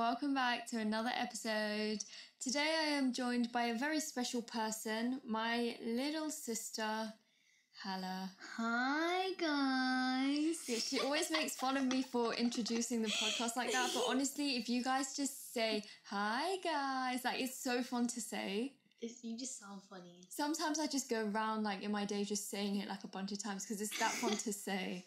welcome back to another episode. Today I am joined by a very special person, my little sister, Hala. Hi guys. Yeah, she always makes fun of me for introducing the podcast like that, but honestly, if you guys just say, hi guys, like it's so fun to say. You just sound funny. Sometimes I just go around like in my day just saying it like a bunch of times because it's that fun to say.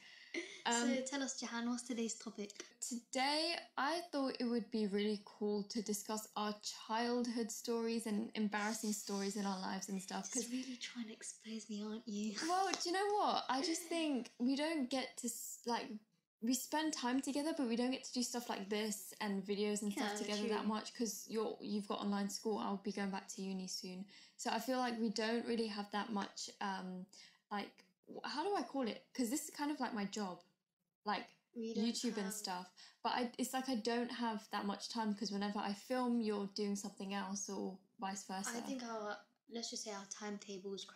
So tell us, Jeehan, what's today's topic? Today, I thought it would be really cool to discuss our childhood stories and embarrassing stories in our lives and stuff. Just really trying to expose me, aren't you? Well, do you know what? I just think we don't get to, we spend time together, but we don't get to do stuff like this and videos and stuff together that much because you've got online school. I'll be going back to uni soon. So I feel like we don't really have that much, how do I call it? Because this is kind of like my job. Like YouTube and stuff, but it's like I don't have that much time because whenever I film you're doing something else or vice versa. I think let's just say our timetables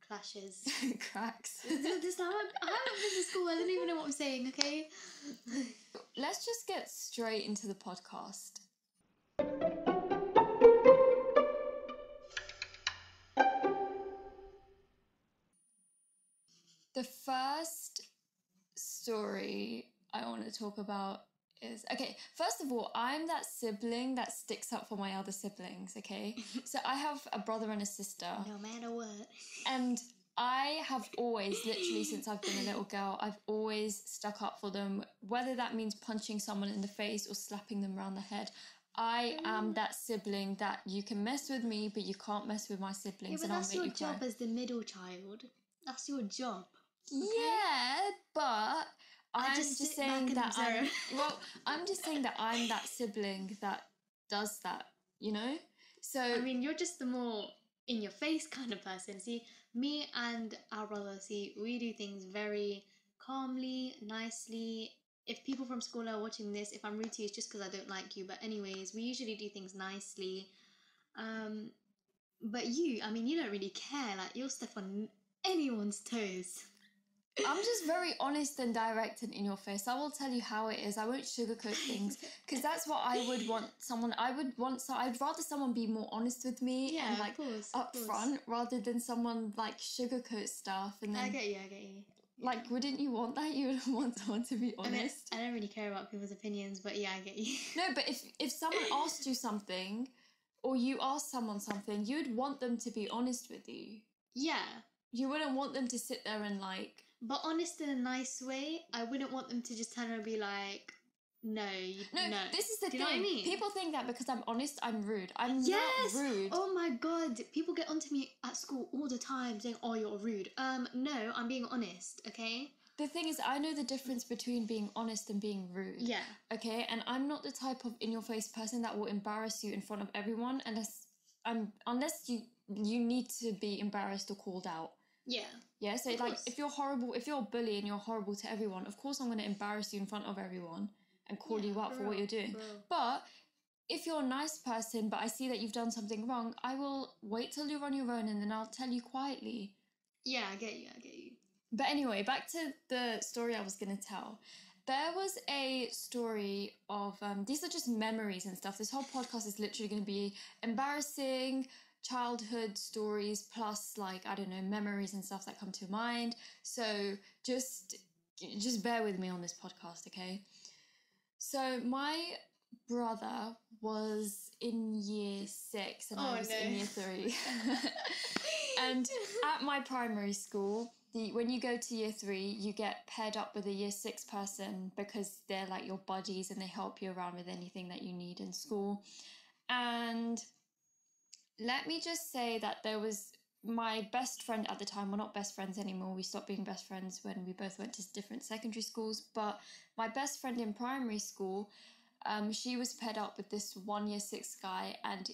clashes. Cracks. I haven't been to school, I don't even know what I'm saying, okay? Let's just get straight into the podcast. The first story I want to talk about is, okay, first of all, I'm that sibling that sticks up for my other siblings, okay? So I have a brother and a sister. No matter what. And I have always, literally since I've been a little girl, I've always stuck up for them, whether that means punching someone in the face or slapping them around the head. I am that sibling that you can mess with me, but you can't mess with my siblings. Yeah, but that's your job as the middle child. That's your job. Okay? Yeah, but I'm just saying that I'm just saying that I'm that sibling that does that, you know? So I mean, you're just the more in your face kind of person. See, me and our brother, we do things very calmly, nicely. If people from school are watching this, if I'm rude to you, it's just because I don't like you. But anyways, we usually do things nicely. But you don't really care. Like, you'll step on anyone's toes. I'm just very honest and direct and in your face. I will tell you how it is. I won't sugarcoat things because that's what I would want someone. I'd rather someone be more honest with me and like upfront rather than someone like sugarcoat stuff. And then I get you. Like, wouldn't you want that? You would want someone to be honest. I don't really care about people's opinions, but yeah, I get you. No, but if someone asked you something or you asked someone something, you'd want them to be honest with you. Yeah. You wouldn't want them to sit there and like... But honest in a nice way. I wouldn't want them to just turn around and be like, no. This is the thing. Do you know what I mean? People think that because I'm honest, I'm rude. I'm not rude. Oh my god. People get onto me at school all the time saying, oh, you're rude. No, I'm being honest, okay? The thing is, I know the difference between being honest and being rude. Yeah. Okay? And I'm not the type of in-your-face person that will embarrass you in front of everyone unless you need to be embarrassed or called out. Yeah. Yeah, so like if you're a bully and you're horrible to everyone, of course I'm going to embarrass you in front of everyone and call you out for what you're doing. But if you're a nice person, but I see that you've done something wrong, I will wait till you're on your own and then I'll tell you quietly. Yeah, I get you. But anyway, back to the story I was going to tell. There was a story of, these are just memories and stuff. This whole podcast is literally going to be embarrassing childhood stories plus like, I don't know, memories and stuff that come to mind. So just bear with me on this podcast, okay? So my brother was in year 6 and I was in year 3. And at my primary school, when you go to year 3, you get paired up with a year 6 person because they're like your buddies and they help you around with anything that you need in school. And let me just say that there was my best friend at the time. We're not best friends anymore. We stopped being best friends when we both went to different secondary schools. But my best friend in primary school, she was paired up with this 1 year 6 guy. And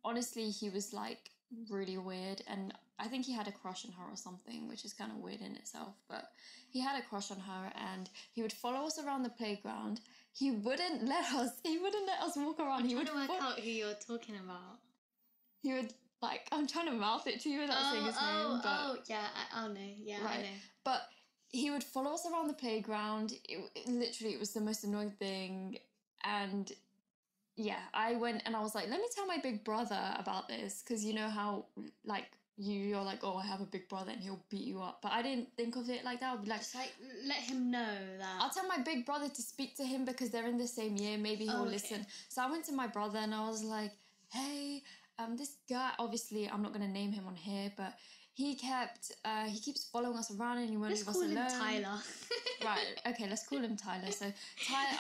honestly, he was like really weird. And I think he had a crush on her or something, which is kind of weird in itself. But he had a crush on her and he would follow us around the playground. He wouldn't let us walk around. I'm trying to work out who you're talking about. He would, like, I'm trying to mouth it to you without saying his name. I know. Yeah, right. I know. But he would follow us around the playground. It was the most annoying thing. And yeah, I went and I was like, let me tell my big brother about this, because you know how like you're like, oh, I have a big brother and he'll beat you up. But I didn't think of it like that. I'd be like, Just like let him know that. I'll tell my big brother to speak to him because they're in the same year. Maybe he'll listen. So I went to my brother and I was like, hey, this guy, obviously I'm not going to name him on here, but he keeps following us around and he won't leave us alone. Let's call him Tyler. Right, okay, let's call him Tyler. So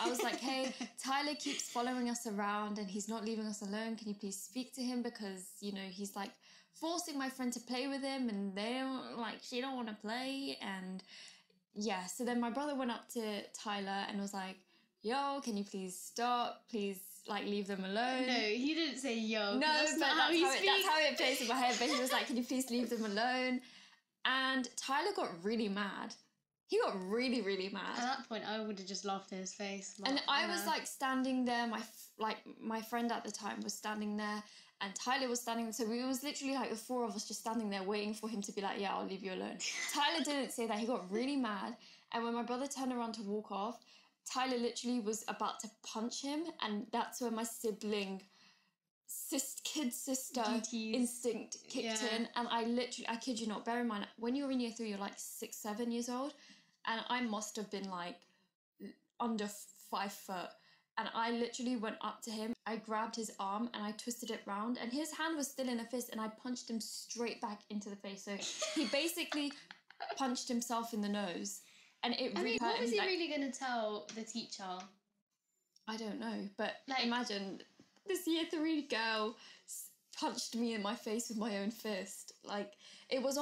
I was like, hey, Tyler keeps following us around and he's not leaving us alone. Can you please speak to him? Because, you know, he's like forcing my friend to play with him and she don't want to play. And yeah, so then my brother went up to Tyler and was like, yo, can you please stop? Please, like, leave them alone. No, he didn't say yo. No, that's how it plays in my head. But he was like, can you please leave them alone? And Tyler got really mad. He got really, really mad. At that point, I would have just laughed in his face. And I was like standing there. My friend at the time was standing there, and Tyler was standing there. So we was literally like the four of us just standing there waiting for him to be like, yeah, I'll leave you alone. Tyler didn't say that. He got really mad. And when my brother turned around to walk off, Tyler literally was about to punch him. And that's when my sibling kid sister GTs. Instinct kicked in. And I kid you not, bear in mind, when you're in year 3, you're like 6, 7 years old. And I must have been like under 5 foot. And I literally went up to him. I grabbed his arm and I twisted it round. And his hand was still in a fist. And I punched him straight back into the face. So he basically punched himself in the nose. And it really hurt him. What was he really going to tell the teacher? I don't know. But imagine this year 3 girl punched me in my face with my own fist. Like, it was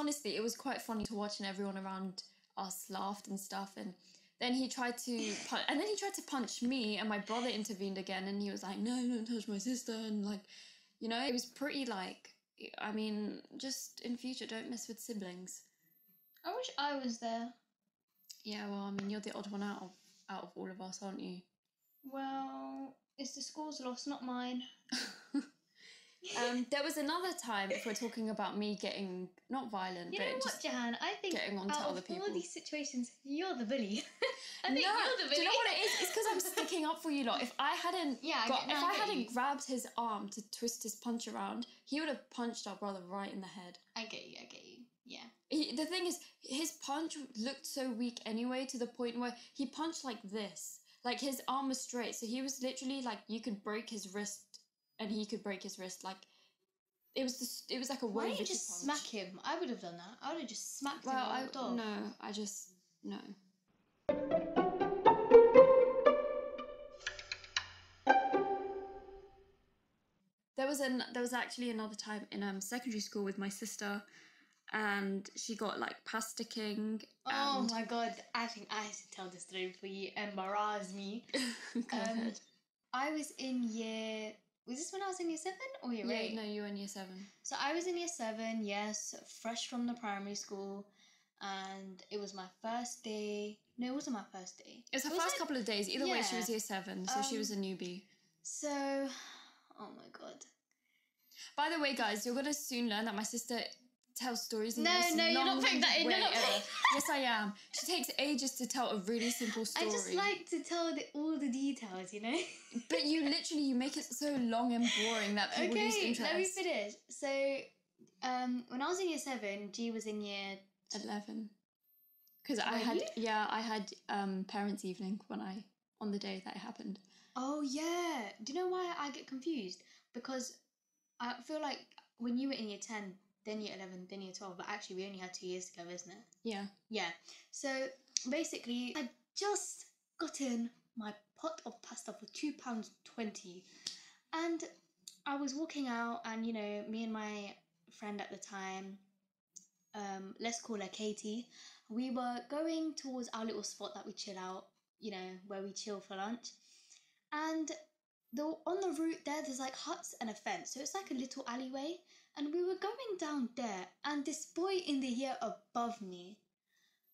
quite funny to watch, and everyone around us laughed and stuff. And then he tried to punch me, and my brother intervened again, and he was like, no, don't touch my sister. And like, you know, it was pretty like, I mean, just in future, don't mess with siblings. I wish I was there. Yeah, well, I mean, you're the odd one out of all of us, aren't you? Well, it's the school's loss, not mine. There was another time, if we're talking about me getting not violent, you know what, just Jeehan? I think getting on to other people. All these situations, you're the bully. You're the bully. Do you know what it is? It's because I'm sticking up for you lot. If I hadn't hadn't grabbed his arm to twist his punch around, he would have punched our brother right in the head. I get you. Yeah. The thing is, his punch looked so weak anyway, to the point where he punched like this. Like, his arm was straight, so he was literally like, you could break his wrist and he could break his wrist. Like, it was like a Why wave. didn't you just smack him? I would have done that. I would have just smacked him and walked off. No. There was actually another time in secondary school with my sister, and she got like pasta king. Oh my god! I think I should tell this story before you embarrass me. Go ahead. I was in year. Was this when I was in year 7 or year 8? Yeah, no, you were in year 7. So I was in year 7, yes, fresh from the primary school, and it was my first day. No, it wasn't my first day. It was her first couple of days. Either way, she was year 7, so she was a newbie. So, oh my god. By the way, guys, you're gonna soon learn that my sister tells stories in No, you're not putting that in. Yes, I am. She takes ages to tell a really simple story. I just like to tell all the details, you know? But you make it so long and boring that people lose interest. Let me finish. So, when I was in year 7, G was in year 11. Because I had parents' evening on the day that it happened. Oh yeah. Do you know why I get confused? Because I feel like when you were in year 10, then year 11, then year 12, but actually we only had 2 years ago, isn't it? Yeah. Yeah. So basically, I'd just gotten my pot of pasta for £2.20, and I was walking out, and you know, me and my friend at the time, let's call her Katie, we were going towards our little spot that we chill out, you know, where we chill for lunch, and on the route there's like huts and a fence, so it's like a little alleyway, and we were going down there, and this boy in the year above me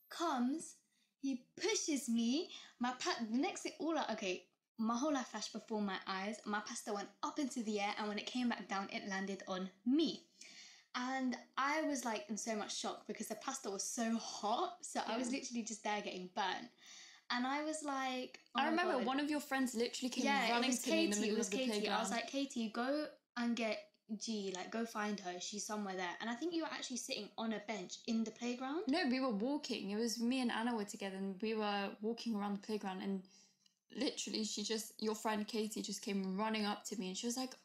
comes, he pushes me, the next thing, my whole life flashed before my eyes, my pasta went up into the air, and when it came back down, it landed on me. And I was like in so much shock because the pasta was so hot, so I was literally just there getting burnt. And I was like, oh I remember God. one of your friends literally came Yeah, running it was to me in the Katie. middle It was of the Katie. playground. I was like, Katie, go and get G. Like, go find her. She's somewhere there. And I think you were actually sitting on a bench in the playground. No, we were walking. It was me and Anna were together, and we were walking around the playground, and literally your friend Katie just came running up to me, and she was like,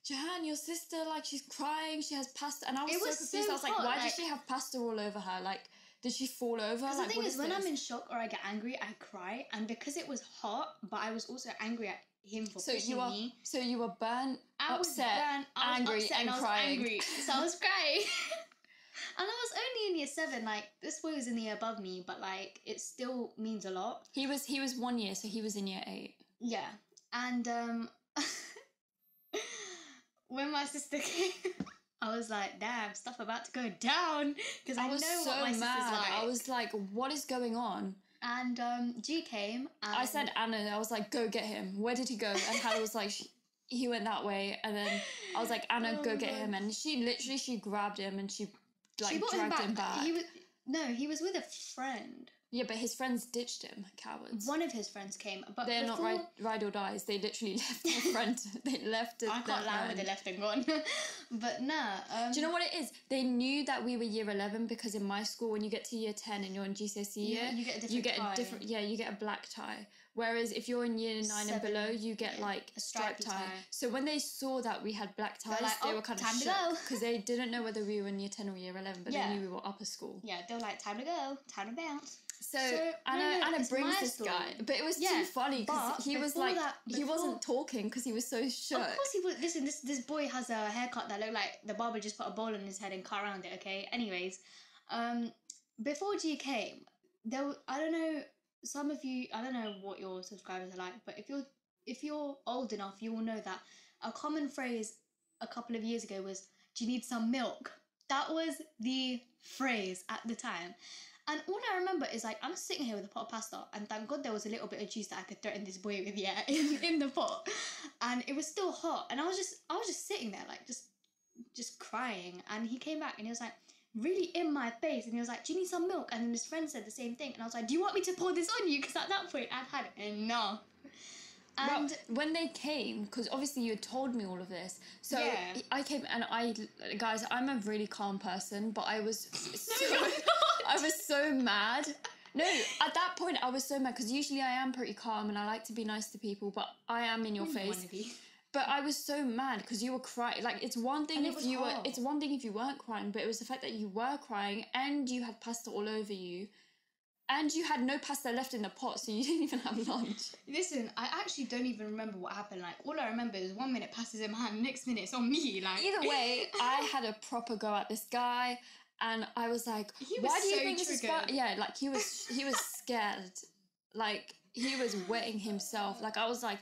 Jeehan, your sister, like, she's crying, she has pasta. And I was It so was confused. so I was like, hot, why like- does she have pasta all over her? Like, did she fall over? Because Like, the thing what is, when this? I'm in shock or I get angry, I cry. And because it was hot, but I was also angry at him for pushing me. So you were burnt, I was upset, burnt, I was angry, upset, and I was crying. angry. So I was crying. And I was only in year 7. Like, this boy was in the year above me, but like, it still means a lot. He was 1 year, so he was in year 8. Yeah. And when my sister came, I was like, damn, stuff about to go down. Because I was know so what my mad. sister's like. I was like, what is going on? And G came. And I said Anna, I was like, go get him. Where did he go? And Hala was like, he went that way. And then I was like, Anna, Oh go my get God. him. And she grabbed him and she like brought dragged him back. He was with a friend. Yeah, but his friends ditched him, cowards. One of his friends came, but They're not ride or dies. They literally left their friend. They left it. I can't lie when they left and gone. But nah. Do you know what it is? They knew that we were year 11 because in my school, when you get to year 10 and you're in GCSE year, you get a different tie. You get a black tie. Whereas if you're in year 9 and below, you get like a striped tie. So when they saw that we had black ties, like, they were kind of time to shocked go. because they didn't know whether we were in year 10 or year 11, but they knew we were upper school. Yeah, they were like, time to go, time to bounce. So Anna brings this guy, but it was too funny because he was like, he wasn't talking because he was so shook. Of course he was. Listen, this boy has a haircut that looked like the barber just put a bowl on his head and cut around it. Okay. Anyways, before G came, I don't know. Some of you, I don't know what your subscribers are like, but if you're old enough, you will know that a common phrase a couple of years ago was, "Do you need some milk?" That was the phrase at the time. And all I remember is like, I'm sitting here with a pot of pasta, and thank God there was a little bit of juice that I could threaten this boy with, in the pot. And it was still hot, and I was just sitting there like just crying. And he came back and he was like really in my face, and he was like, "Do you need some milk?" And then his friend said the same thing, and I was like, "Do you want me to pour this on you?" Because at that point I'd had enough. And when they came, because obviously you had told me all of this, so I came and guys, I'm a really calm person, but I was I was so mad. No, at that point I was so mad because usually I am pretty calm and I like to be nice to people, but I am in your face. But I was so mad because you were crying. Like, it's one thing if you weren't crying, but it was the fact that you were crying and you had pasta all over you. And you had no pasta left in the pot, so you didn't even have lunch. Listen, I actually don't even remember what happened. Like, all I remember is 1 minute pastas in my hand, next minute it's on me. Like, either way, I had a proper go at this guy, and I was like, "Why do you think this is fun?" Yeah, like he was scared, like he was wetting himself. Like, I was like,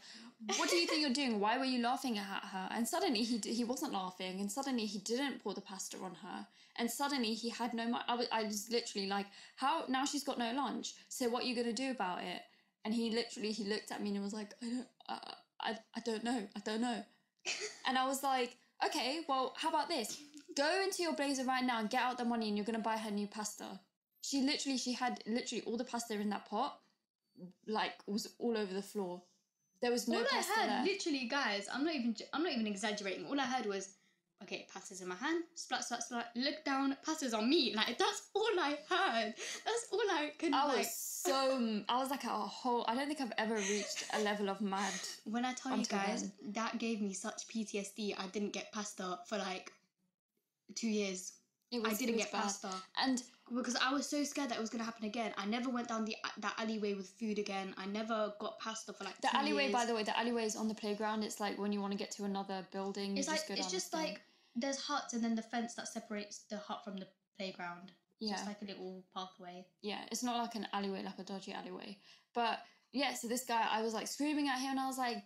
"What do you think you're doing? Why were you laughing at her?" And suddenly he wasn't laughing, and suddenly he didn't pour the pasta on her. And suddenly he had no money. I was literally like, how? Now she's got no lunch. So what are you going to do about it? And he looked at me and was like, I don't know. And I was like, okay, well, how about this? Go into your blazer right now and get out the money and you're going to buy her new pasta. She had all the pasta in that pot, like, was all over the floor. There was no pasta All I heard, there. literally, guys, I'm not even exaggerating. All I heard was, okay, pasta's in my hand, splat, splat, splat, look down, pasta's on me. Like, that's all I heard. That's all I could, I was like I don't think I've ever reached a level of mad. When I tell you guys, that gave me such PTSD. I didn't get pasta for like 2 years. I didn't get pasta. And because I was so scared that it was going to happen again. I never went down that alleyway with food again. I never got pasta for like 2 years. The alleyway, by the way, the alleyway is on the playground. It's like when you want to get to another building, it's just like there's huts and then the fence that separates the hut from the playground. Yeah. Just like a little pathway. Yeah, it's not like an alleyway, like a dodgy alleyway. But yeah, so this guy, I was like screaming at him and I was like,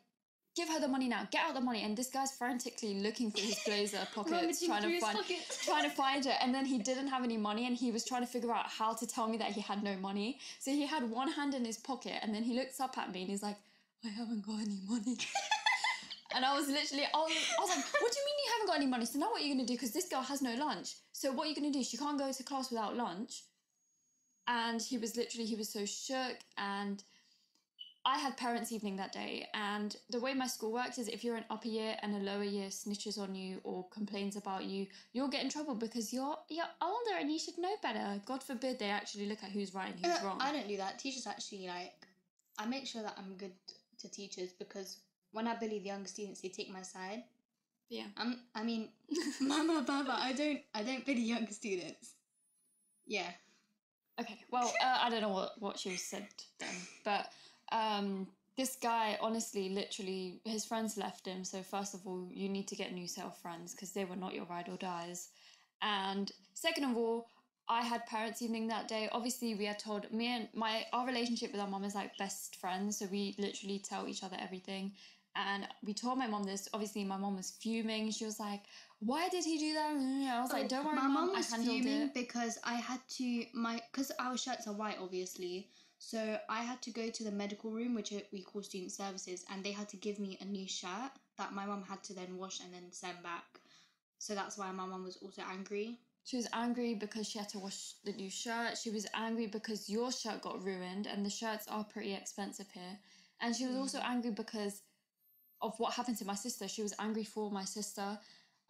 give her the money now, get out the money. And this guy's frantically looking through his blazer pockets, trying to find it. And then he didn't have any money and he was trying to figure out how to tell me that he had no money. So he had one hand in his pocket and then he looks up at me and he's like, I haven't got any money. And I was literally, I was like, what do you mean you haven't got any money? So now what are you going to do? Because this girl has no lunch. So what are you going to do? She can't go to class without lunch. And he was so shook. And I had parents' evening that day. And the way my school works is if you're an upper year and a lower year snitches on you or complains about you, you'll get in trouble because you're older and you should know better. God forbid they actually look at who's right and who's wrong. I don't do that. Teachers actually, like, I make sure that I'm good to teachers, because when I bully the younger students, they take my side. Yeah. I mean, mama, baba, I don't bully younger students. Yeah. Okay, well, I don't know what she said then, but this guy, honestly, literally, his friends left him. So first of all, you need to get a new set of friends because they were not your ride or dies. And second of all, I had parents' evening that day. Obviously, we had told our relationship with our mum is like best friends. So we literally tell each other everything. And we told my mum this. Obviously, my mum was fuming. She was like, "Why did he do that?" And I was like, "Don't worry, my mum I was handled fuming it." because I had to because our shirts are white, obviously. So I had to go to the medical room, which we call student services, and they had to give me a new shirt that my mum had to then wash and then send back. So that's why my mum was also angry. She was angry because she had to wash the new shirt. She was angry because your shirt got ruined, and the shirts are pretty expensive here. And she was also angry because of what happened to my sister. She was angry for my sister.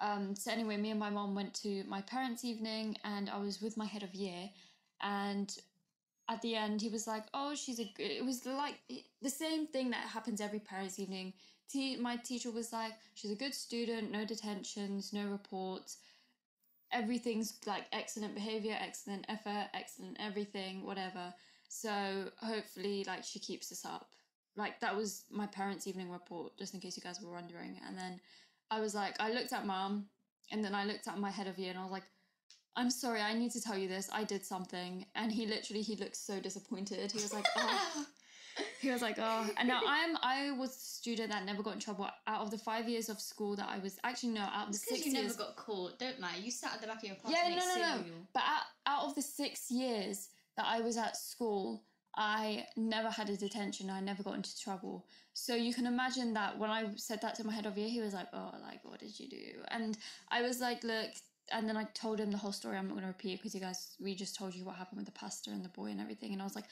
So anyway, me and my mom went to my parents' evening, and I was with my head of year. And at the end, he was like, "Oh, it was like the same thing that happens every parents' evening." My teacher was like, "She's a good student, no detentions, no reports. Everything's like excellent behavior, excellent effort, excellent everything, whatever. So hopefully, like, she keeps this up." Like, that was my parents' evening report, just in case you guys were wondering. And then I was like, I looked at mum, and then I looked at my head of year, and I was like, "I'm sorry, I need to tell you this. I did something." And he looked so disappointed. He was like, "Oh." He was like, "Oh." And now I was a student that never got in trouble. Out of the 5 years of school that I was, actually no, out of the 6 you years. never got caught. Don't lie. You sat at the back of your class. Yeah, no. But out of the 6 years that I was at school, I never had a detention. I never got into trouble. So you can imagine that when I said that to my head of year, he was like, "Oh, like, what did you do?" And I was like, "Look," and then I told him the whole story. I'm not going to repeat it because we just told you what happened with the pastor and the boy and everything. And I was like,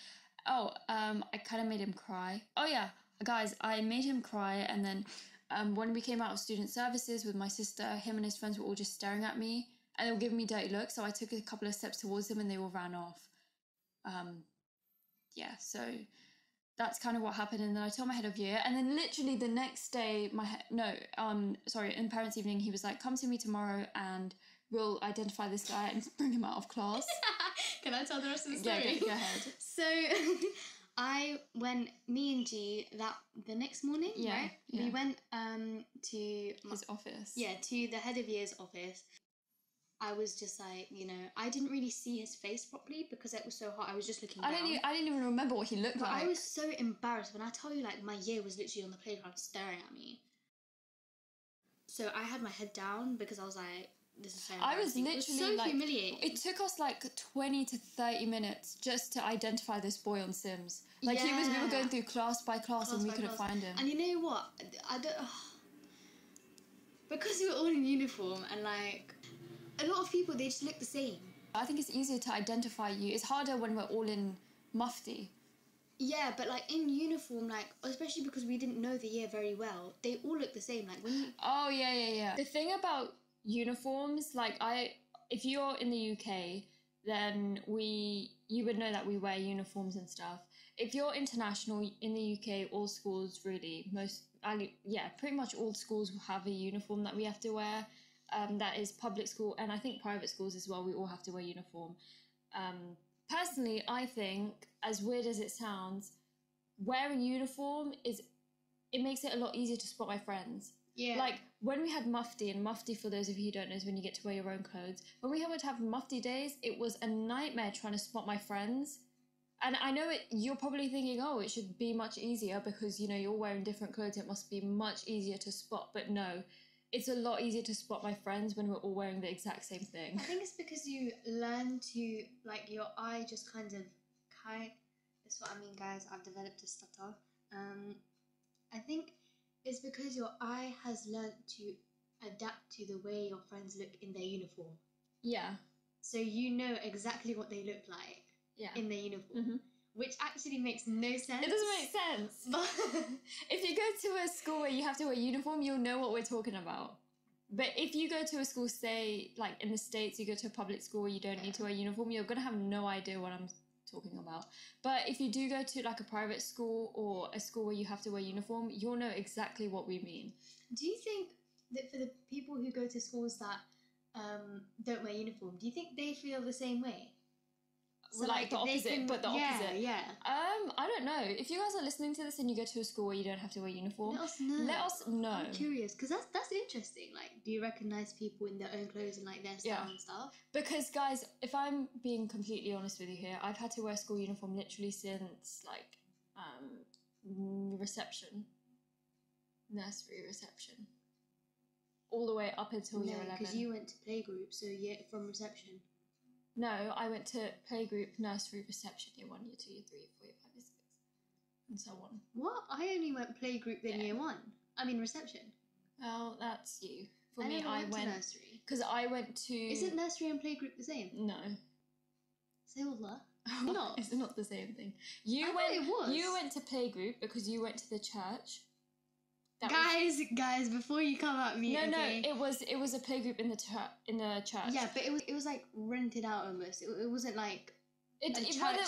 "Oh, I kind of made him cry." Oh yeah, guys, I made him cry. And then when we came out of student services with my sister, him and his friends were all just staring at me and they were giving me dirty looks. So I took a couple of steps towards them and they all ran off. Yeah, so that's kind of what happened. And then I told my head of year, and then literally the next day, in parents' evening, he was like, "Come to me tomorrow and we'll identify this guy and bring him out of class." Can I tell the rest of the story? Yeah, go ahead. So when me and G, the next morning, right? Yeah. We went to his office. Yeah, to the head of year's office. I was just like, I didn't really see his face properly because it was so hot. I was just looking down. I didn't even remember what he looked like. I was so embarrassed when I tell you, like, my year was literally on the playground staring at me. So I had my head down because I was like, this is so embarrassing. I was literally it was so humiliating. It took us like 20 to 30 minutes just to identify this boy on Sims. Like, we were going through class by class and we couldn't find him. And you know what? I don't... Because we were all in uniform and, like, a lot of people, they just look the same. I think it's easier to identify you. It's harder when we're all in mufti. Yeah, but, like, in uniform, like, especially because we didn't know the year very well, they all look the same. Like, when you... Oh, yeah. The thing about uniforms, like, if you're in the UK, then you would know that we wear uniforms and stuff. If you're international in the UK, all schools really, pretty much all schools have a uniform that we have to wear. That is public school, and I think private schools as well, we all have to wear uniform. Personally, I think, as weird as it sounds, wearing uniform it makes it a lot easier to spot my friends. Yeah. Like, when we had mufti, and mufti, for those of you who don't know, is when you get to wear your own clothes. When we would have mufti days, it was a nightmare trying to spot my friends. And I know you're probably thinking, oh, it should be much easier because, you're wearing different clothes, it must be much easier to spot. But no, it's a lot easier to spot my friends when we're all wearing the exact same thing. I think it's because you learn to, like, your eye just kind of, that's what I mean, guys, I've developed a stutter. I think it's because your eye has learnt to adapt to the way your friends look in their uniform. Yeah. So you know exactly what they look like. in their uniform, which actually makes no sense. It doesn't make sense. But if you go to a school where you have to wear a uniform, you'll know what we're talking about. But if you go to a school, say, like in the States, you go to a public school where you don't need to wear a uniform, you're going to have no idea what I'm talking about. But if you do go to like a private school or a school where you have to wear a uniform, you'll know exactly what we mean. do you think that for the people who go to schools that don't wear uniform, do you think they feel the same way? So like the opposite, but the opposite. Yeah. I don't know. If you guys are listening to this and you go to a school where you don't have to wear a uniform, Let us know. Let us know. I'm curious, because that's interesting. Like, do you recognize people in their own clothes and like their style and stuff? Because guys, if I'm being completely honest with you here, I've had to wear a school uniform literally since like reception, nursery reception, all the way up until year 11. Because you went to playgroup, so from reception. No, I went to playgroup, nursery, reception, year 1, year 2, year 3, year 4, year 5, year 6, and so on. What? I only went playgroup then year 1. I mean reception. Well, that's you. For I me, never I went went to nursery. because I went to. Isn't nursery and playgroup the same? No. Say Allah. Not. It's not the same thing. I thought it was. You went to playgroup because you went to the church. Guys, before you come at me, No, okay? it was a playgroup in the church. Yeah, but it was like rented out almost. It wasn't like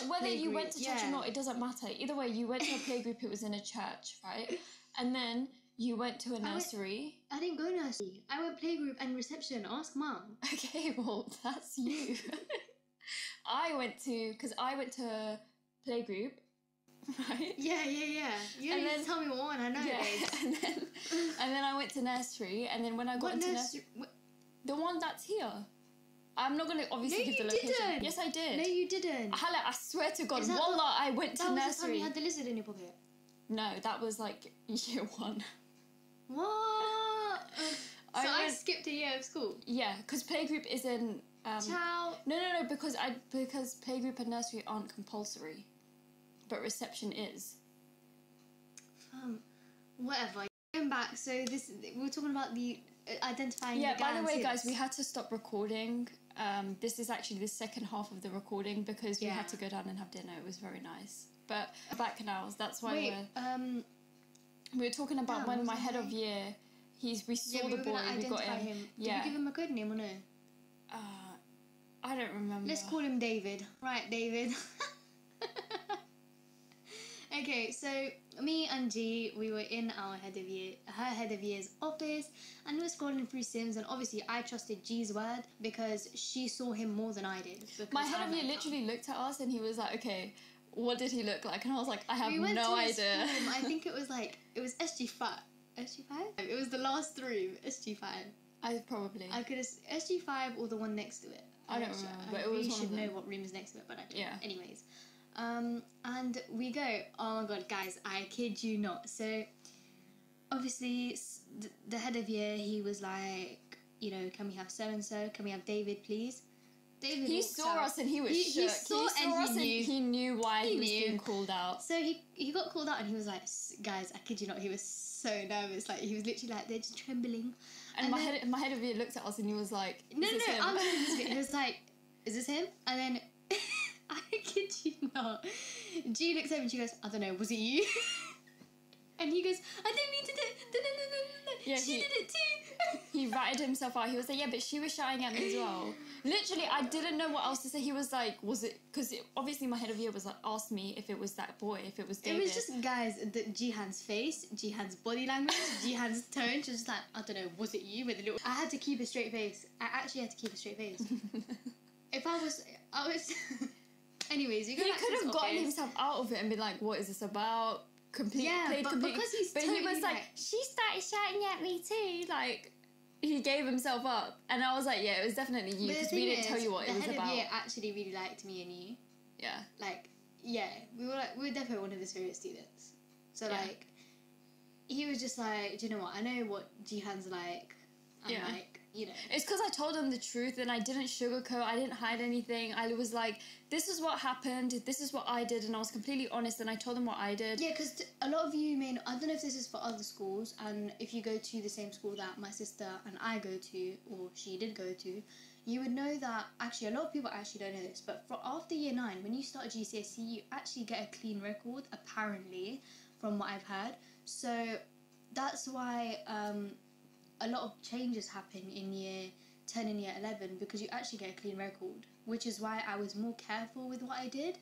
whether you went to church yeah. or not, it doesn't matter. Either way, you went to a playgroup. It was in a church, right? And then you went to a nursery. I didn't go nursery. I went playgroup and reception. Ask mum. Okay, well that's you. I went to playgroup. Right? Yeah. You don't need to tell me what one, I know. Yeah, and then I went to nursery, and then when I got into nursery, the one that's here. I'm not going to obviously give the location. Didn't. Yes, I did. No, you didn't. Hala, I swear to God, wallah, I went to nursery. That was the time you had the lizard in your pocket? No, that was like year 1. What? I skipped a year of school? Yeah, because playgroup isn't... Ciao. No, because playgroup and nursery aren't compulsory. But reception is. Whatever. Going back, so we were talking about the identifying. Yeah. The By the way, kids. guys, we had to stop recording. This is actually the second half of the recording because we had to go down and have dinner. It was very nice. But back now, that's why we were talking about when my head of year. We saw the boy. We got him. Did we give him a code name or no? I don't remember. Let's call him David. Right, David. Okay, so me and G, we were in her head of year's office, and we were scrolling through Sims, and obviously I trusted G's word because she saw him more than I did. My head of year literally looked at us, and he was like, "Okay, what did he look like?" And I was like, "I have no idea." I think it was SG5. SG5? It was the last 3, SG5. I could have SG5 or the one next to it. I don't remember, but it was really one should of them. know what room is next to it, but I don't. Yeah. Anyways. And we go, oh my god, guys, I kid you not. So, obviously, the head of year, he was like, can we have so-and-so? Can we have David, please? David He saw us and he was shook. He saw us and he knew why he was being called out. So he got called out and he was like, guys, I kid you not, he was so nervous. Like, he was literally like, they're just trembling. And my head of year looked at us and he was like, No, I'm saying this bit. He was like, is this him? And then... I kid you not. G looks over and she goes, I don't know, was it you? And he goes, I didn't mean to do it. Yeah, she did it too. He ratted himself out. He was like, yeah, but she was shouting at me as well. Literally, I didn't know what else to say. He was like, was it... Because obviously my head of year was like, asked me if it was that boy, if it was David. It was just, guys, Jeehan's face, Jeehan's body language, Jeehan's tone. She was just like, I don't know, was it you? With a little... I had to keep a straight face. I actually had to keep a straight face. If I was... Anyways, he could have gotten himself out of it and been like, what is this about? Because he's but he was like, she started shouting at me too. Like, he gave himself up. And I was like, yeah, it was definitely you because we didn't tell you what it was about. The head of year actually really liked me and you. Yeah. Like, yeah, we were definitely one of the serious students. So, like, he was just like, do you know what? I know what Jeehan's like. And like, It's because I told him the truth and I didn't sugarcoat, I didn't hide anything. I was like, this is what happened, this is what I did, and I was completely honest and I told him what I did. Yeah, because a lot of you I don't know if this is for other schools, and if you go to the same school that my sister and I go to, or she did go to, you would know that, actually, a lot of people actually don't know this, but after year 9, when you start GCSE, you actually get a clean record, apparently, from what I've heard. So that's why a lot of changes happen in year 10 and year 11, because you actually get a clean record, which is why I was more careful with what I did.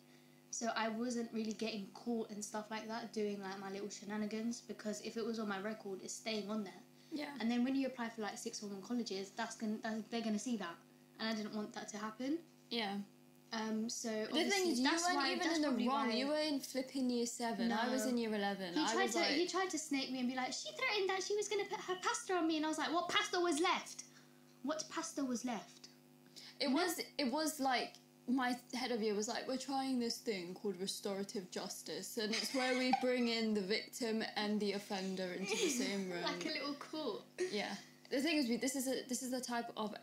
So I wasn't really getting caught and stuff like that, doing like my little shenanigans, because if it was on my record, it's staying on there. Yeah. And then when you apply for like sixth form and colleges, they're gonna see that, and I didn't want that to happen. Yeah. So the thing is, you weren't even in the wrong. You were in flipping year 7. No. I was in year 11. He tried to snake me and be like, she threatened that she was gonna put her pasta on me, and I was like, what pasta was left? What pasta was left? It was like, my head of year was like, we're trying this thing called restorative justice, and it's where we bring in the victim and the offender into the same room. Like a little court. Yeah. The thing is, this is a type of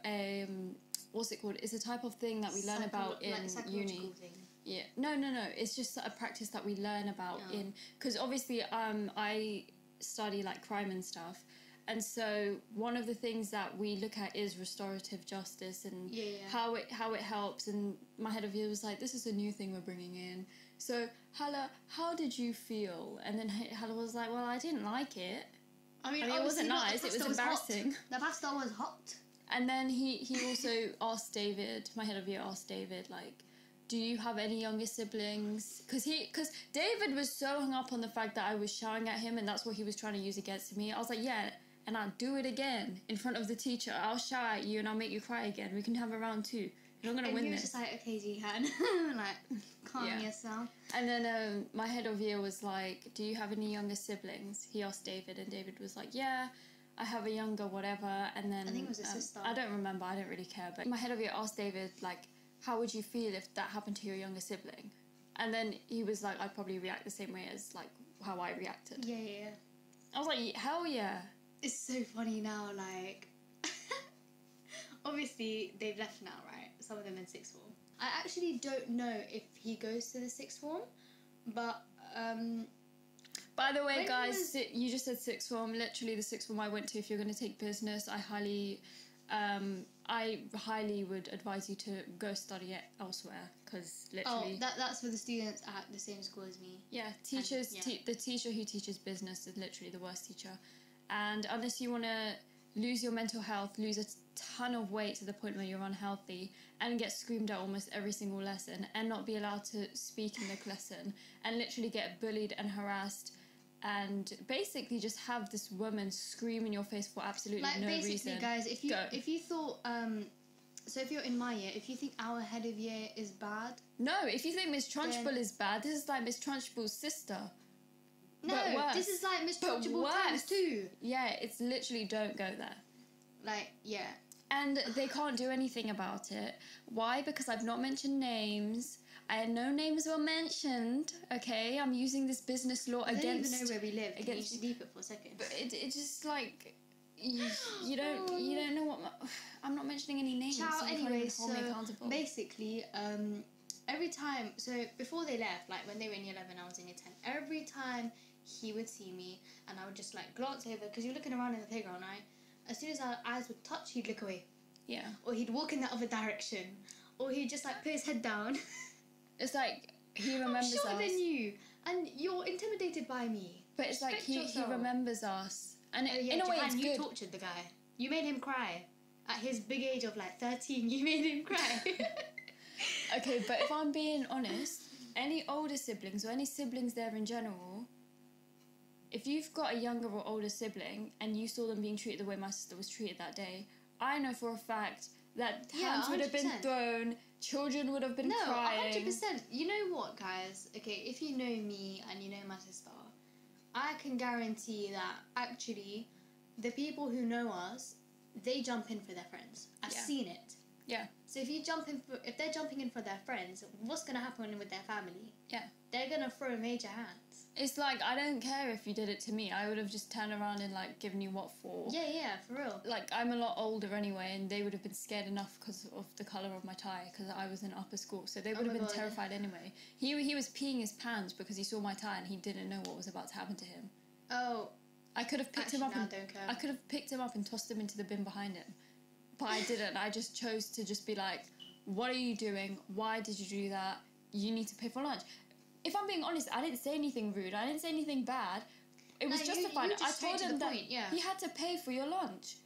what's it called? It's a type of thing that we learn about in uni. Thing. Yeah. No. It's just a practice that we learn about in, because obviously I study like crime and stuff. And so one of the things that we look at is restorative justice and how it helps. And my head of year was like, this is a new thing we're bringing in. So, Hala, how did you feel? And then Hala was like, well, I didn't like it. I mean it wasn't nice. It was embarrassing. The pasta was hot. And then he also asked David, my head of year asked David, like, do you have any younger siblings? Because David was so hung up on the fact that I was shouting at him, and that's what he was trying to use against me. I was like, yeah, and I'll do it again in front of the teacher. I'll shout at you and I'll make you cry again. We can have a round 2. You're not going to win this. And he was just like, okay, Jeehan, like, calm yourself. And then my head of year was like, do you have any younger siblings? He asked David, and David was like, yeah, I have a younger whatever. And then I think it was a sister. I don't remember. I don't really care. But my head of year asked David, like, how would you feel if that happened to your younger sibling? And then he was like, I'd probably react the same way as, like, how I reacted. Yeah. I was like, hell yeah. It's so funny now, like... Obviously, they've left now, right? Some of them in sixth form. I actually don't know if he goes to the sixth form, but... By the way, guys, you just said sixth form. Literally, the sixth form I went to, if you're going to take business, I highly would advise you to go study it elsewhere, because literally... Oh, that's for the students at the same school as me. Yeah, teachers. The teacher who teaches business is literally the worst teacher. And unless you want to lose your mental health, lose a ton of weight to the point where you're unhealthy, and get screamed at almost every single lesson, and not be allowed to speak in the lesson, and literally get bullied and harassed, and basically just have this woman scream in your face for absolutely no reason. Basically, guys, if you thought, so if you're in my year, if you think our head of year is bad... No, if you think Miss Trunchbull is bad, this is like Miss Trunchbull's sister. No, this is like Miss Trunchbull times 2. Yeah, it's literally don't go there. Like, yeah. And they can't do anything about it. Why? Because I've not mentioned names. No names were mentioned, okay? I'm using this business law against... I don't even know where we live. Can you just leave it for a second? But it just, like... You don't know what... I'm not mentioning any names. So anyway, so basically, every time... So before they left, like when they were in year 11, I was in year 10. Every time he would see me, and I would just like glance over, because you're looking around in the playground, right? As soon as our eyes would touch, he'd look away. Yeah. Or he'd walk in the other direction. Or he'd just like put his head down. It's like he remembers us. I'm shorter than you, and you're intimidated by me. But it's like he remembers us. And in a way, it's you good. Tortured the guy. You made him cry. At his big age of like 13, you made him cry. Okay, but if I'm being honest, any older siblings or any siblings there in general, if you've got a younger or older sibling and you saw them being treated the way my sister was treated that day, I know for a fact that hands would have been thrown, children would have been crying. No, 100%. You know what, guys? Okay, if you know me and you know my sister, I can guarantee that actually the people who know us, they jump in for their friends. I've seen it. Yeah. So if they're jumping in for their friends, what's going to happen with their family? Yeah. They're going to throw major hands. It's like, I don't care if you did it to me. I would have just turned around and, like, given you what for. Yeah, for real. Like, I'm a lot older anyway, and they would have been scared enough because of the colour of my tie, because I was in upper school. So they would have been terrified anyway. He was peeing his pants because he saw my tie and he didn't know what was about to happen to him. Oh. I could have picked him up and tossed him into the bin behind him. but I didn't. I just chose to just be like, what are you doing? Why did you do that? You need to pay for lunch. If I'm being honest, I didn't say anything rude. I didn't say anything bad. It was justified. You just I told him that he had to pay for your lunch.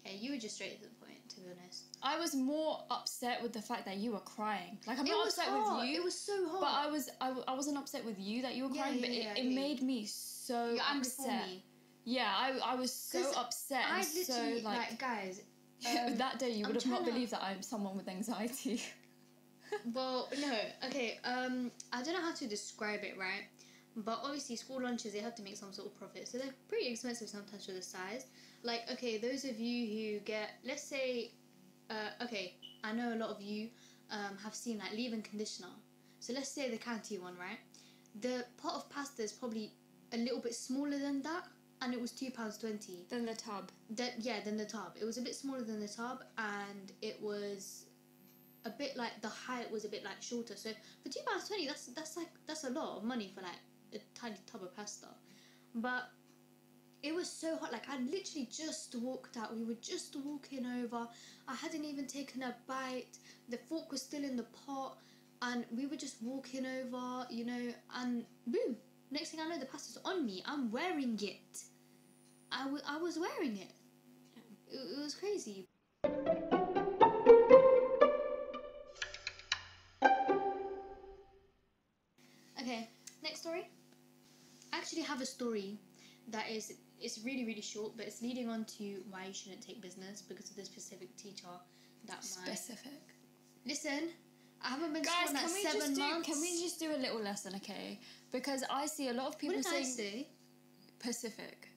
Yeah, you were just straight to the point, to be honest. I was more upset with the fact that you were crying. Like, I'm not upset with you. It was so hot. But I wasn't upset with you that you were crying, but it made me so upset. Yeah, I was so upset. I and literally, so, like guys... that day you would have not believed that I'm someone with anxiety. Well, no. Okay, I don't know how to describe it, right? But obviously school lunches, they have to make some sort of profit. So they're pretty expensive sometimes for the size. Like, okay, those of you who get, let's say, okay, I know a lot of you have seen, like, leave-in conditioner. So let's say the Canty one, right? The pot of pasta is probably a little bit smaller than that, and it was £2.20. Than the tub. Than the tub. It was a bit smaller than the tub, and it was a bit, like, the height was a bit, like, shorter. So for £2.20, that's a lot of money for, like, a tiny tub of pasta. But it was so hot. Like, I literally just walked out. We were just walking over. I hadn't even taken a bite. The fork was still in the pot, and we were just walking over, you know, and boom, next thing I know, the pasta's on me. I'm wearing it. I was wearing it. It was crazy. Okay, next story. I actually have a story that it's really, really short, but it's leading on to why you shouldn't take business because of the specific teacher that Listen, I haven't been to school in like 7 months. Can we just do a little lesson, okay? Because I see a lot of people saying... What did I say? Pacific.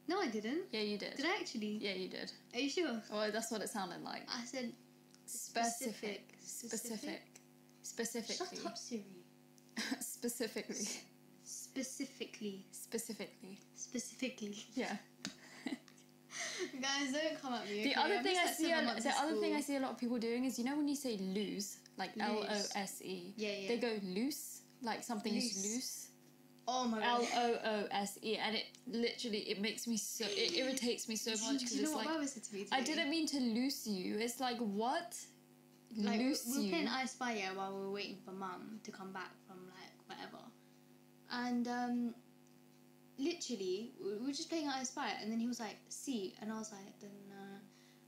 No, I didn't. Yeah, you did. Did I actually? Yeah, you did. Are you sure? Well, that's what it sounded like. I said Specific. Specifically. Shut up, Siri. Specifically. Specifically. Yeah. Guys, don't come at me. The other thing I see a lot of people doing is, you know, when you say lose, like L-O-S-E, they go loose, like something is loose. Oh my god. L-O-O-S-E, and it literally, it irritates me so much because it's like, I didn't mean to loose you. It's like, what? Like, loose you? We were playing I Spy while we were waiting for Mum to come back from, like, whatever. And literally, we were just playing I Spy, and then he was like, see, and I was like, then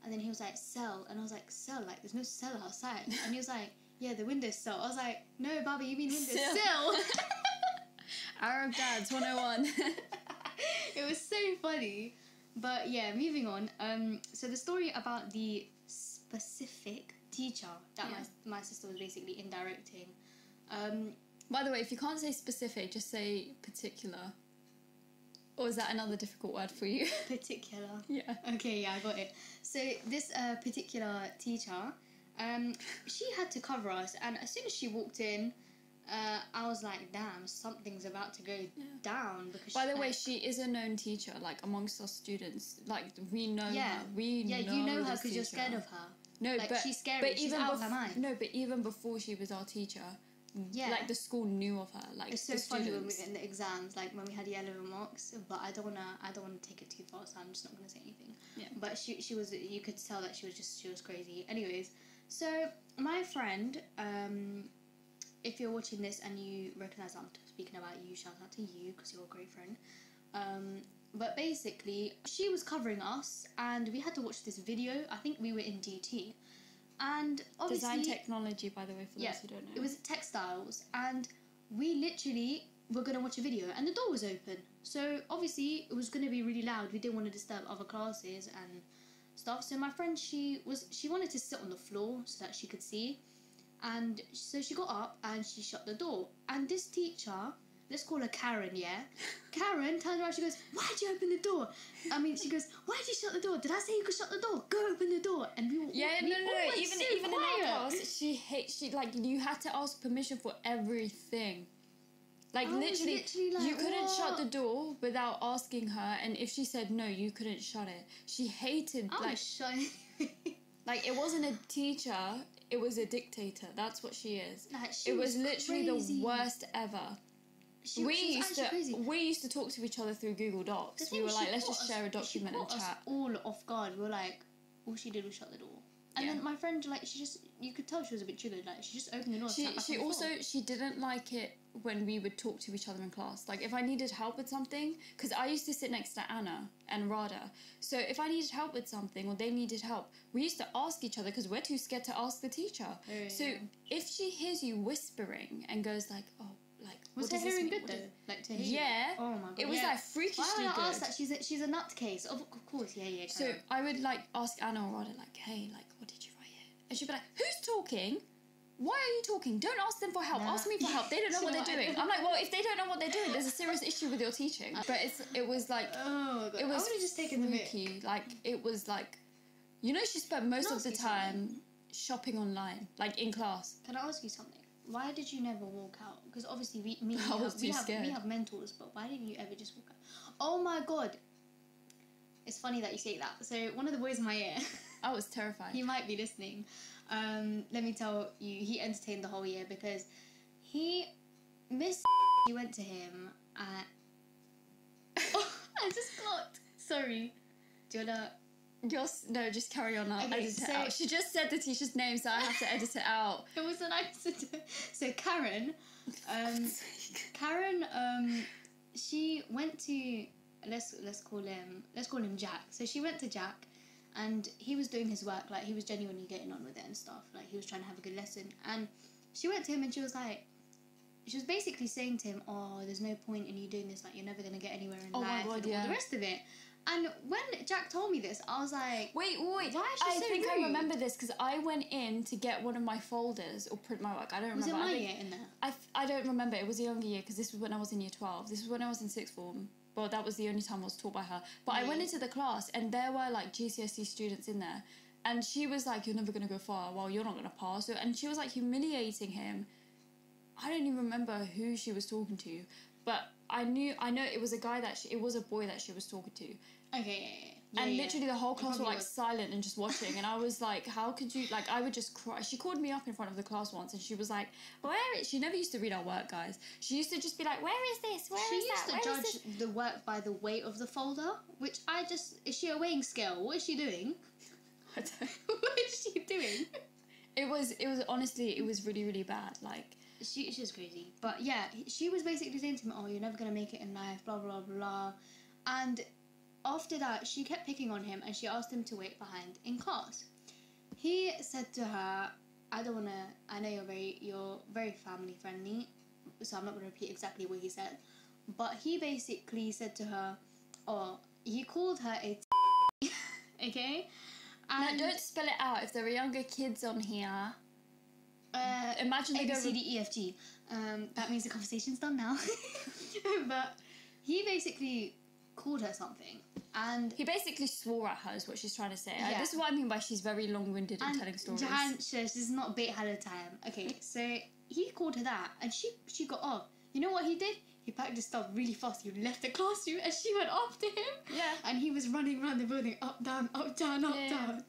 and then he was like, sell, and I was like, sell, like, there's no sell outside. And he was like, yeah, the window's sell. I was like, no, Bobby, you mean window's sill. Arab Dads 101. It was so funny. But yeah, moving on. So the story about the specific teacher that my sister was basically indirecting. By the way, if you can't say specific, just say particular. Or is that another difficult word for you? Particular. Yeah. Okay, yeah, I got it. So this particular teacher, she had to cover us, and as soon as she walked in, I was like, damn, something's about to go down. Because by the way, she is a known teacher, like, amongst us students. Like, we know her. You know her because you're scared of her. No, like, but she's scary. She's out of her mind. No, but even before she was our teacher, like, the school knew of her. Like, it's so funny when we in the exams, like when we had yellow marks. But I don't wanna take it too far, so I'm just not gonna say anything. Yeah. But she was, you could tell that she was crazy. Anyways, so my friend, if you're watching this and you recognise I'm speaking about you, shout out to you because you're a great friend. But basically, she was covering us, and we had to watch this video. I think we were in DT. And obviously... Design technology, by the way, for those who don't know. It was textiles, and we literally were going to watch a video, and the door was open. So, obviously, it was going to be really loud. We didn't want to disturb other classes and stuff. So, my friend, she wanted to sit on the floor so that she could see. And so she got up, and she shut the door. And this teacher... Let's call her Karen, yeah? Karen turns around, she goes, why'd you open the door? She goes, why'd you shut the door? Did I say you could shut the door? Go open the door. And we even in our class, you had to ask permission for everything. Like, literally like, you couldn't shut the door without asking her, and if she said no, you couldn't shut it. She hated, like, it wasn't a teacher, it was a dictator. That's what she is. Like, it was literally the worst ever. We used to talk to each other through Google Docs. We were like, let's just share a document and chat. Us all off guard. We were like, all she did was shut the door. And Yeah. then my friend, like, you could tell she was a bit triggered. Like, she just opened the door. And sat back She on the also, floor. she didn't like it when we would talk to each other in class. Like, if I needed help with something, because I used to sit next to Anna and Rada. So if I needed help with something or they needed help, we used to ask each other because we're too scared to ask the teacher. So if she hears you whispering and goes like, oh, like, Was what her does this hearing mean? good though? Like to hear Yeah. you? Oh my god. It was yeah. like freakishly Why would I ask good. that? She's a nutcase. Of course, yeah. So I would like ask Anna or Rada like, hey, like, what did you write here? And she'd be like, who's talking? Why are you talking? Don't ask them for help. Nah. Ask me for help. They don't know Do what you they're know doing. I'm like, well, if they don't know what they're doing, there's a serious issue with your teaching. But it was like, oh god. it was I would have just taken the bit. freaky. Like, it was like, you know, she spent most Can I of the ask you something? time shopping online, like in class. Can I ask you something? Why did you never walk out? Because obviously we I was too scared. have mentors, but why didn't you ever just walk out? Oh my god. It's funny that you say that. So one of the boys in my year, I was terrified. he might be listening. Let me tell you, he entertained the whole year because he went to him at I just got sorry. Do you wanna No, just carry on. I'll Okay, edit it out. She just said the teacher's name, so I have to edit it out. It was an accident. So Karen, she went to let's call him Jack. So she went to Jack, and he was doing his work. Like, he was genuinely getting on with it and stuff. Like, he was trying to have a good lesson. And she went to him and she was basically saying to him, "Oh, there's no point in you doing this. Like, you're never gonna get anywhere in Oh my life God, and yeah. all the rest of it." And when Jack told me this, I was like, Wait. Why is she I so think I rude? remember this because I went in to get one of my folders or print my work. I don't Was remember. it my I think- year in there? I don't remember. It was a younger year because this was when I was in year 12. This was when I was in sixth form. Well, that was the only time I was taught by her. But I went into the class and there were like GCSE students in there. And she was like, you're never going to go far. Well, you're not going to pass. So, and she was like humiliating him. I don't even remember who she was talking to. But I know it was a guy it was a boy that she was talking to. Okay, And literally the whole class were probably like silent and just watching. And I was like, how could you, like, I would just cry. She called me up in front of the class once and she was like, she never used to read our work, guys. She used to just be like, where is this? Where She is used that? to Where is judge this? the work by the weight of the folder, which is she a weighing scale? What is she doing? I don't- What is she doing? It was honestly, it was really, really bad. Like, She's crazy. But yeah, she was basically saying to me, "Oh, you're never gonna make it in life, blah blah blah." And after that, she kept picking on him, and she asked him to wait behind in class. He said to her, "I don't wanna. I know you're very family friendly, so I'm not gonna repeat exactly what he said." But he basically said to her, he called her a okay? now And don't spell it out. If there are younger kids on here, imagine A, they B, go... C, D, E, F, G. That means the conversation's done now. But he basically called her something, and He basically swore at her is what she's trying to say. Yeah. This is what I mean by she's very long-winded in telling stories. Jeehan, shush, this is not bait Hala time. Okay, so he called her that, and she got off. You know what he did? He packed his stuff really fast. He left the classroom, and she went after him. Yeah. And he was running around the building, up, down, up, down, up, Yeah. down.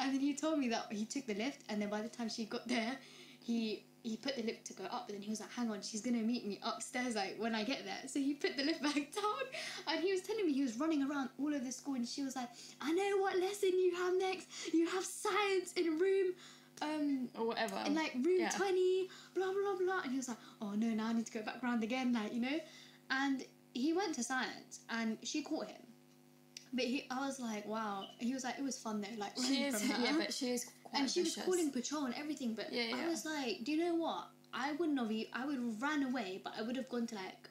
And then he told me that he took the lift, and then by the time she got there, he put the lift to go up, but then he was like, hang on, she's gonna meet me upstairs like when I get there. So he put the lift back down, and he was telling me he was running around all over the school, and she was like, I know what lesson you have next. You have science in room or whatever. in like room Yeah. 20, blah blah blah. And he was like, oh no, now I need to go back round again, like, you know. And he went to science, and she caught him. But I was like, wow. He was like, it was fun though, like She running is, from her. yeah, but she is quite And she was vicious. calling patrol and everything, but Yeah, I yeah. was like, do you know what? I wouldn't have. I would have ran away, but I would have gone to like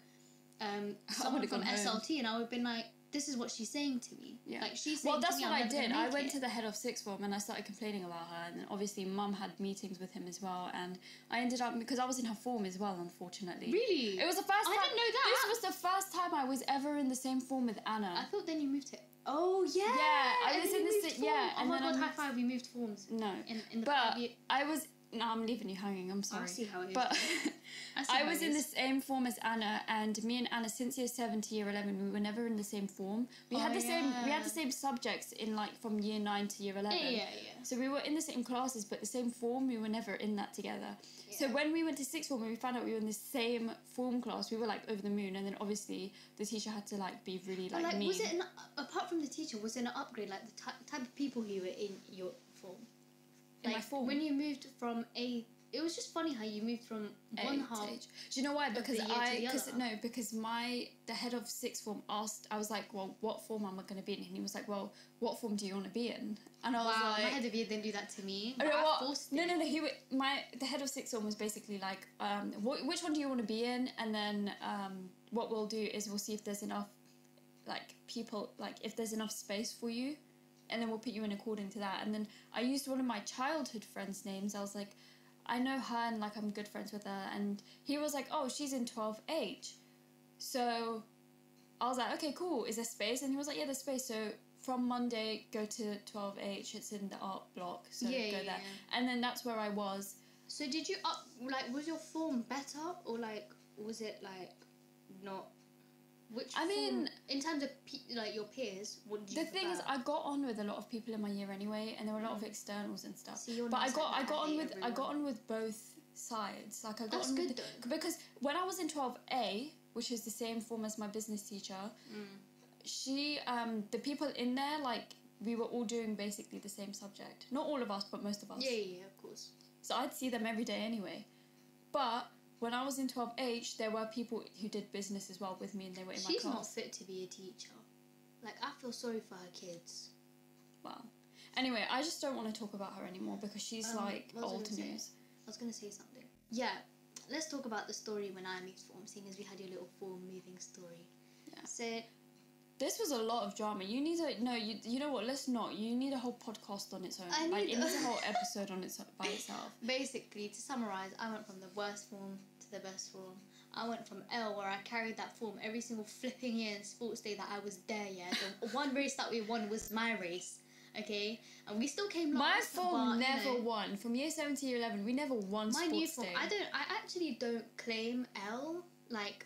someone would've from gone home. SLT, and I would have been like, this is what she's saying to me. Yeah. Like, she's saying Well, that's to me, what I'm I never gonna did. I make went it. to the head of sixth form and I started complaining about her. And then obviously mum had meetings with him as well. And I ended up, because I was in her form as well, unfortunately. Really? It was the first time. I didn't know that. This was the first time I was ever in the same form with Anna. I thought then you moved to. Oh yeah. Yeah, I and was then in you the moved yeah, form. and oh my then I god, high moved- five! We moved forms. No. In the But 5 year. I was No, I'm leaving you hanging. I'm sorry. I'll see how it is. But I was in the this. same form as Anna, and me and Anna, since year 7 to year 11, we were never in the same form. We had the same subjects in like from year 9 to year 11. Yeah. So we were in the same classes, but the same form. We were never in that together. Yeah. So when we went to sixth form, and we found out we were in the same form class, we were like over the moon. And then obviously the teacher had to like be really like mean. Was it apart from the teacher? Was it an upgrade? Like the type of people who were in your form? In my form. When you moved from it was just funny how you moved from one half. Do you know why? Because the head of sixth form asked. I was like, well, what form am I going to be in? And he was like, well, what form do you want to be in? And I was like, my head of year didn't do that to me. No. The head of sixth form was basically like, which one do you want to be in? And then what we'll do is we'll see if there's enough like people, like if there's enough space for you, and then we'll put you in according to that. And then I used one of my childhood friends' names. I was like, I know her and like I'm good friends with her. And he was like, oh, she's in 12H. So I was like, okay, cool. Is there space? And he was like, yeah, there's space. So from Monday, go to 12H. It's in the art block. So go there. Yeah. And then that's where I was. So did you was your form better, or like was it like not? Mean, in terms of your peers, what did you? The thing is, I got on with a lot of people in my year anyway, and there were a lot of externals and stuff. So but I got on with both sides. Like I got That's on good with though. Because when I was in 12A, which is the same form as my business teacher, she the people in there, like we were all doing basically the same subject. Not all of us, but most of us. Yeah, of course. So I'd see them every day anyway, but. When I was in 12H, there were people who did business as well with me, and they were in my class. She's not fit to be a teacher. Like, I feel sorry for her kids. Well, anyway, I just don't want to talk about her anymore because she's old news. I was going to say something. Yeah, let's talk about the story when I moved form, seeing as we had your little form moving story. Yeah. So, this was a lot of drama. You need to you know what? Let's not. You need a whole podcast on its own. It needs a whole episode by itself. Basically, to summarise, I went from the worst form to the best form. I went from L, where I carried that form every single flipping year in sports day that I was there. Yeah, the one race that we won was my race. Okay, and we still came last. My form never won. From year 7 to year 11, we never won sports day. I actually don't claim L. Like,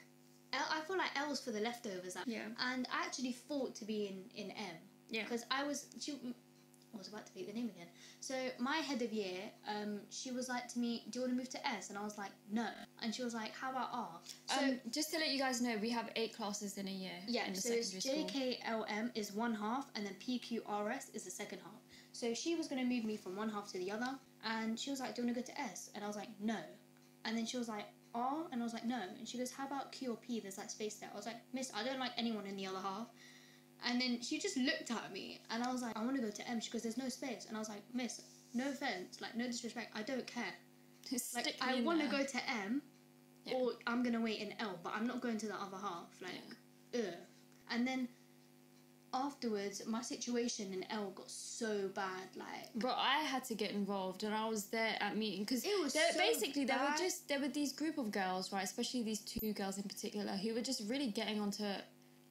I feel like L's for the leftovers. Yeah. And I actually fought to be in M. Yeah. Because I was about to forget the name again. So my head of year, she was like to me, do you want to move to S? And I was like, no. And she was like, how about R? So just to let you guys know, we have 8 classes in a year. Yeah, in the so JKLM is one half, and then PQRS is the second half. So she was going to move me from one half to the other, and she was like, do you want to go to S? And I was like, no. And then she was like, R? And I was like, no. And she goes, how about Q or P? There's like space there. I was like, miss, I don't like anyone in the other half. And then she just looked at me, and I was like, I want to go to M. She goes, there's no space. And I was like, miss, no offence, like, no disrespect, I don't care. Like, I want to go to M, or I'm going to wait in L, but I'm not going to the other half. Like, ugh. And then afterwards, my situation in L got so bad, like... Bro, I had to get involved, and I was there at meeting, because there were these group of girls, right, especially these 2 girls in particular, who were just really getting onto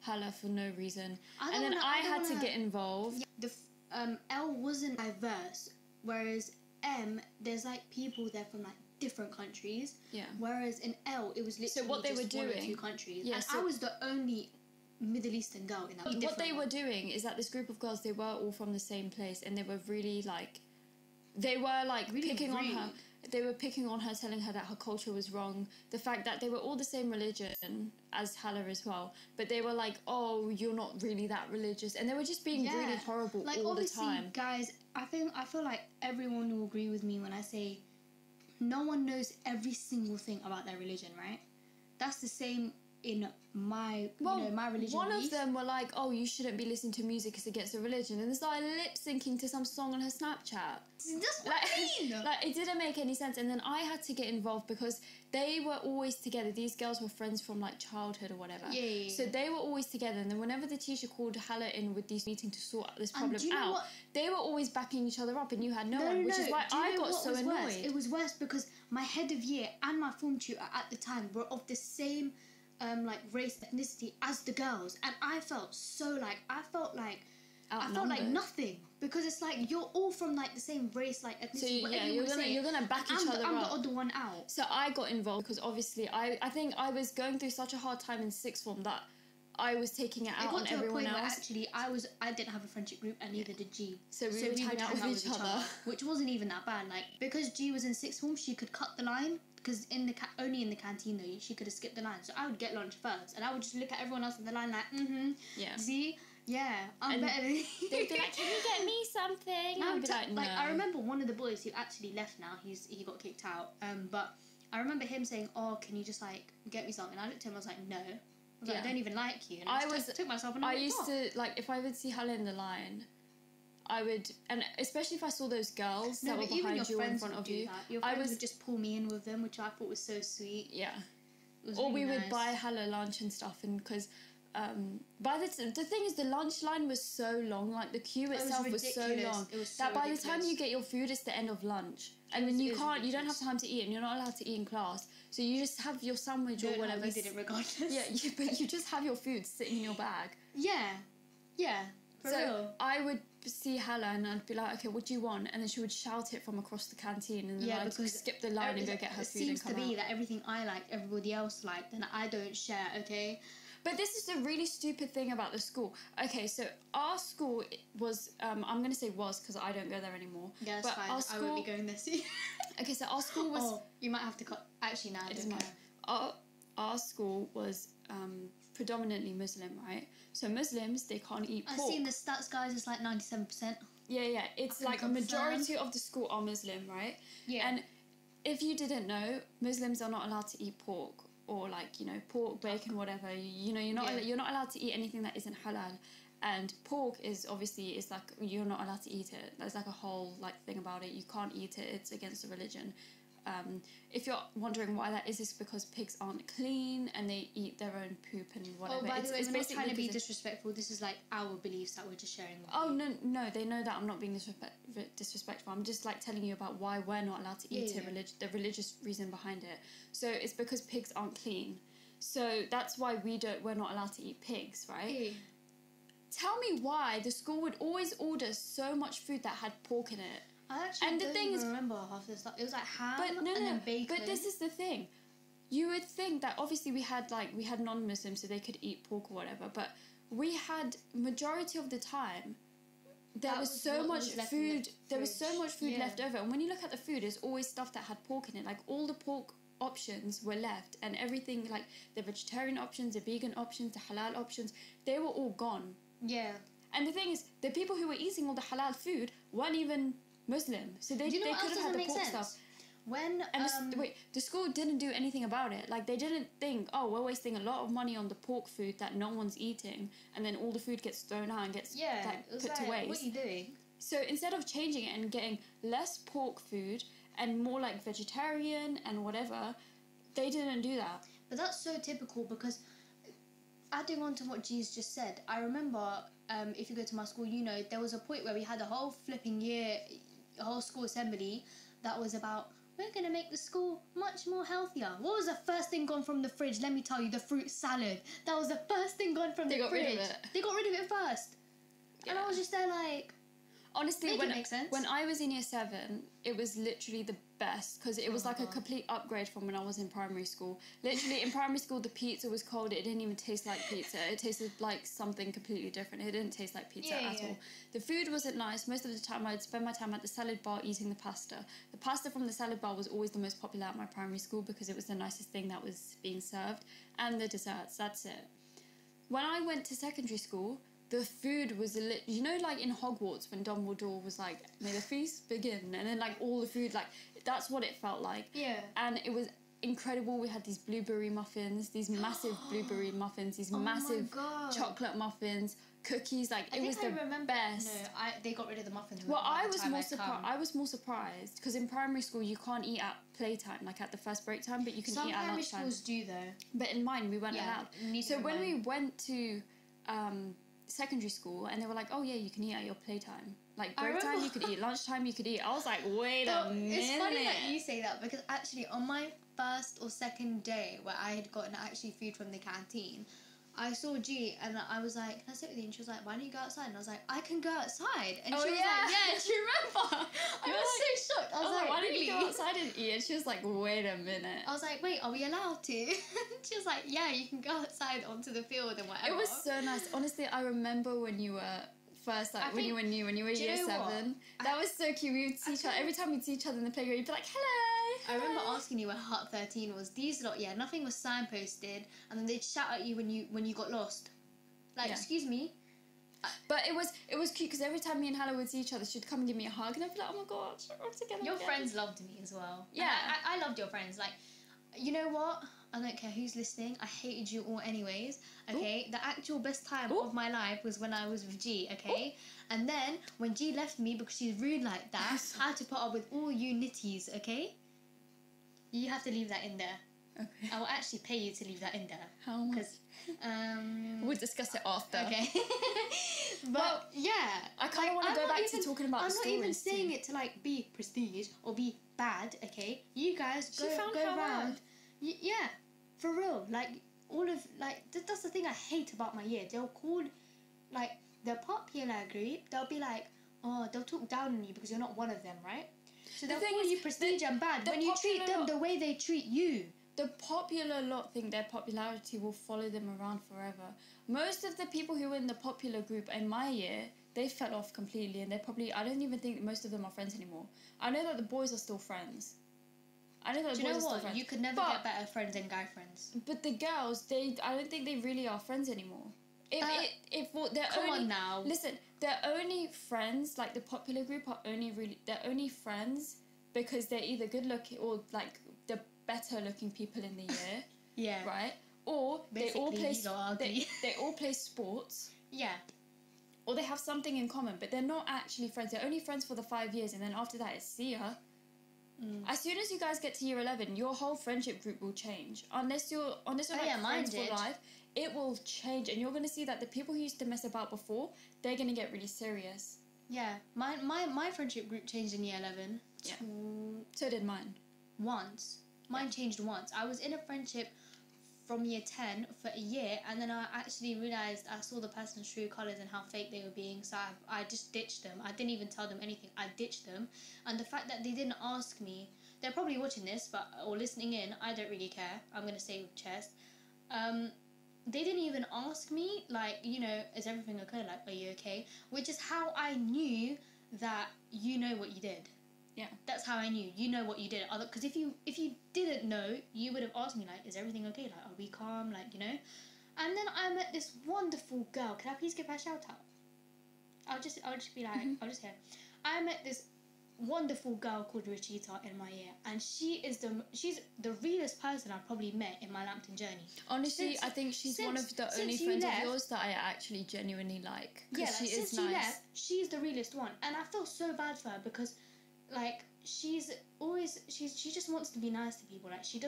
Hala for no reason. And then I had to get involved. Yeah, L wasn't diverse, whereas M, there's like people there from like different countries. Yeah. Whereas in L, it was literally what they just were doing, 1 or 2 countries. Yeah, and I was the only Middle Eastern girl in that. What they were doing is that this group of girls, they were all from the same place, and they were really like, really picking on her. They were picking on her, telling her that her culture was wrong. The fact that they were all the same religion as Hala as well, but they were like, oh, you're not really that religious. And they were just being really horrible all the time. Guys, I feel like everyone will agree with me when I say no one knows every single thing about their religion, right? That's the same in my my religion. One of them were like, oh, you shouldn't be listening to music, it's against the religion, and they started lip syncing to some song on her Snapchat. That's what I mean. Like, it didn't make any sense. And then I had to get involved because they were always together. These girls were friends from like childhood or whatever. Yeah. So they were always together, and then whenever the teacher called Hala in with these meeting to sort this problem out, they were always backing each other up, and you had no one, which is why I got so annoyed. Worse? It was worse because my head of year and my form tutor at the time were of the same like race, ethnicity as the girls, and I felt like I felt like outnumbered. nothing, because it's like you're all from like the same race, like ethnicity, whatever you want to say. You're gonna back each other I'm up. the odd one out. So I got involved because obviously I think I was going through such a hard time in sixth form that I was taking it out on everyone else. Where actually I didn't have a friendship group, and neither did G. So we would hang out with each other, which wasn't even that bad. Like, because G was in sixth form, she could cut the line, because only in the canteen though she could have skipped the line. So I would get lunch first, and I would just look at everyone else in the line like, yeah. See, yeah, I'm better than you. They'd be like, can you get me something? No, I'd be like, no. Like, I remember one of the boys who actually left now. He got kicked out. But I remember him saying, "Oh, can you just like get me something?" And I looked at him, I was like, "No." I was like, I don't even like you. And I took myself and I used to, like, if I would see Hala in the line, I would, and especially if I saw those girls that were behind you or in front of you. Your friends would just pull me in with them, which I thought was so sweet. Yeah. Or really we would buy Hala lunch and stuff, and because the thing is, the lunch line was so long, like the queue itself was so long that by the time you get your food, it's the end of lunch, and then you don't have time to eat, and you're not allowed to eat in class, so you just have your sandwich or whatever. We did it regardless. Yeah, but you just have your food sitting in your bag. Yeah, for real. I would see Hala and I'd be like, okay, what do you want? And then she would shout it from across the canteen, and then I'd skip the line and go get her food and come out. It seems to be that everything I like, everybody else liked, and I don't share, okay? But this is the really stupid thing about the school. Okay, so our school was, I'm going to say was because I don't go there anymore. Yeah, that's fine. I won't be going there soon. Okay, so our school was... Oh, you might have to cut... Actually, no, I don't care. Our school was predominantly Muslim, right? So Muslims, they can't eat pork. I've seen the stats, guys. It's like 97%. Yeah. It's like a majority of the school are Muslim, right? Yeah. And if you didn't know, Muslims are not allowed to eat pork. Or like, you know, pork, bacon, whatever. You know, you're not allowed to eat anything that isn't halal. And pork is like you're not allowed to eat it. There's like a whole like thing about it. You can't eat it. It's against the religion. If you're wondering why that is, it's because pigs aren't clean and they eat their own poop and whatever. Oh, by the way, we're not trying to be disrespectful. This is like our beliefs that we're just sharing with you. No, they know that I'm not being disrespectful. I'm just like telling you about why we're not allowed to eat it, the religious reason behind it. So it's because pigs aren't clean. So that's why we're not allowed to eat pigs, right? Yeah. Tell me why the school would always order so much food that had pork in it. I actually don't even remember half this stuff. It was like ham and then bacon. But this is the thing. You would think that obviously we had non-Muslims so they could eat pork or whatever, but we had majority of the time there was so much food left over. And when you look at the food, it's always stuff that had pork in it. Like all the pork options were left, and everything, like the vegetarian options, the vegan options, the halal options, they were all gone. Yeah. And the thing is, the people who were eating all the halal food weren't even Muslim, so they could have had the pork stuff. When the school didn't do anything about it. Like they didn't think, oh, we're wasting a lot of money on the pork food that no one's eating, and then all the food gets thrown out and gets put to waste. What are you doing? So instead of changing it and getting less pork food and more like vegetarian and whatever, they didn't do that. But that's so typical, because adding on to what G's just said, I remember if you go to my school, you know, there was a point where we had a whole flipping year, a whole school assembly that was about, we're going to make the school much more healthier. What was the first thing gone from the fridge? Let me tell you, the fruit salad. That was the first thing gone from the fridge. They got rid of it. They got rid of it first. Yeah. And I was just there like... Honestly, when I was in year 7, it was literally the best, because it was like a complete upgrade from when I was in primary school. Literally, in primary school, the pizza was cold. It didn't even taste like pizza. It tasted like something completely different. It didn't taste like pizza at all. The food wasn't nice. Most of the time, I'd spend my time at the salad bar eating the pasta. The pasta from the salad bar was always the most popular at my primary school because it was the nicest thing that was being served. And the desserts, that's it. When I went to secondary school, the food was you know, like in Hogwarts when Dumbledore was like, may the feast begin, and then like all the food, like that's what it felt like. Yeah. And it was incredible. We had these blueberry muffins, these massive blueberry muffins, these massive chocolate muffins, cookies. Like it was the best. No, they got rid of the muffins. Well, I was more surprised because in primary school you can't eat at playtime, like at the first break time, but you can eat at lunchtime. Some primary schools do though. But in mine we weren't allowed. So when we went to secondary school, and they were like, oh yeah, you can eat at your playtime, like break time you could eat, lunchtime you could eat. I was like, wait a minute. It's funny that you say that, because actually on my first or second day where I had gotten actually food from the canteen, I saw G and I was like, can I sit with you? And she was like, why don't you go outside? And I was like, I can go outside. And Oh, she was yeah. like, yeah, do you remember? I was so shocked. I was like, why really? didn't you go outside and eat? And she was like, wait a minute. I was like, wait, are we allowed to? She was like, yeah, you can go outside onto the field and whatever. It was so nice. Honestly, I remember when you were first, like, when you were new, when you were year 7. That was so cute. We would see each other. Every time we'd see each other in the playground, you'd be like, hello. I remember asking you where Hut 13 was. These lot, yeah, nothing was signposted. And then they'd shout at you when you got lost. Like, excuse me. But it was cute because every time me and Hala would see each other, she'd come and give me a hug, and I'd be like, oh my god, we're together. Your friends loved me as well. Yeah, I loved your friends. Like, you know what? I don't care who's listening. I hated you all anyways. Okay, the actual best time of my life was when I was with G. Okay, and then when G left me because she's rude like that, I had to put up with all you nitties. Okay, you have to leave that in there. Okay. I will actually pay you to leave that in there. How much? We'll discuss it after. Okay. But yeah, I kind of want to go back to talking about. I'm not even saying it to like be prestige or be bad. Okay, you guys go around. Yeah, for real. Like all of like that's the thing I hate about my year. They'll call like the popular group. They'll be like, oh, they'll talk down on you because you're not one of them, right? So they'll call you prestige and bad when you treat them the way they treat you. The popular lot think their popularity will follow them around forever. Most of the people who were in the popular group in my year, they fell off completely, and I don't even think most of them are friends anymore. I know that the boys are still friends. I know that the boys are still friends. You could never get better friends than guy friends. But the girls, I don't think they really are friends anymore. Come on now. Listen, they're only friends, like the popular group they're only friends because they're either good looking or like the better looking people in the year. Yeah. Right? Or basically, they all play sports. Yeah. Or they have something in common, but they're not actually friends. They're only friends for the 5 years, and then after that it's see ya. As soon as you guys get to year 11, your whole friendship group will change. Unless you're friends for life, it will change, and you're going to see that the people who used to mess about before, they're going to get really serious. Yeah. My friendship group changed in year 11. Yeah. So did mine. Once. Mine changed once. I was in a friendship from year 10 for a year, and then I actually realised I saw the person's true colours and how fake they were being, so I just ditched them. I didn't even tell them anything. I ditched them. And the fact that they didn't ask me, they're probably watching this or listening in, I don't really care. I'm going to say with chest. They didn't even ask me, like, you know, is everything okay? Like, are you okay? Which is how I knew that you know what you did. Yeah. That's how I knew. You know what you did. Because if you didn't know, you would have asked me, like, is everything okay? Like, are we calm? Like, you know? And then I met this wonderful girl. Can I please give her a shout out? I'll just be like, I'll just hear. I met this wonderful girl called Rachita in my year, and she's the realest person I've probably met in my Lambton journey. Honestly, I think she's one of the only friends of yours that I actually genuinely like. Yeah, like, she is since nice. she left, she's the realest one, and I feel so bad for her because, like, she just wants to be nice to people. Like, she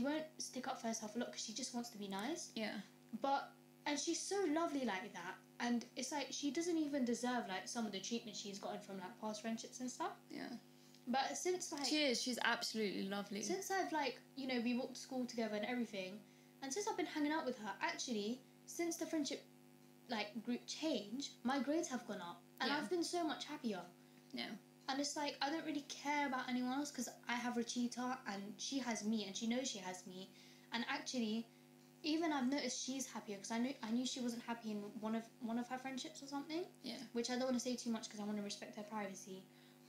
won't stick up for herself a lot because she just wants to be nice. Yeah. And she's so lovely like that. And it's like, she doesn't even deserve, like, some of the treatment she's gotten from, like, past friendships and stuff. Yeah. But since, like... She's absolutely lovely. Since I've, like, you know, we walked to school together and everything, and since I've been hanging out with her, actually, since the friendship, like, group changed, my grades have gone up. And I've been so much happier. Yeah. And it's like, I don't really care about anyone else because I have Rachita and she has me and she knows she has me. And actually... even I've noticed she's happier because I knew she wasn't happy in one of her friendships or something. Yeah. Which I don't want to say too much because I want to respect her privacy.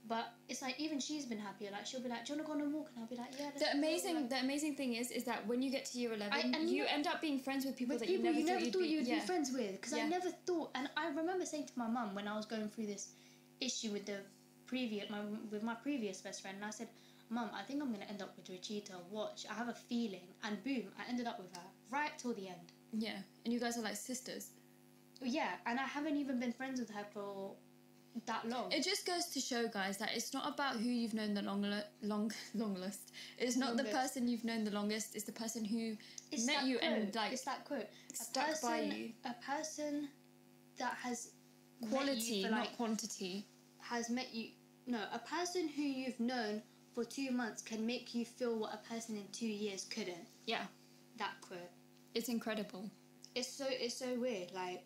But it's like, even she's been happier. Like, she'll be like, do you want to go on a walk? And I'll be like, yeah. The amazing thing is that when you get to year 11, you end up being friends with people that you never thought you'd be friends with. Because I never thought, and I remember saying to my mum when I was going through this issue with my previous best friend, and I said, Mum, I think I'm going to end up with Rachita. Watch, I have a feeling. And boom, I ended up with her. Right till the end. Yeah, and you guys are like sisters. Yeah, and I haven't even been friends with her for that long. It just goes to show, guys, that it's not about who you've known the longest. It's not the person you've known the longest. It's the person who met you and, like, it's that quote. Stuck by you. A person that has quality, met you for, like, not quantity. Has met you. No, a person who you've known for 2 months can make you feel what a person in 2 years couldn't. Yeah. That quote. It's incredible. it's so weird. Like,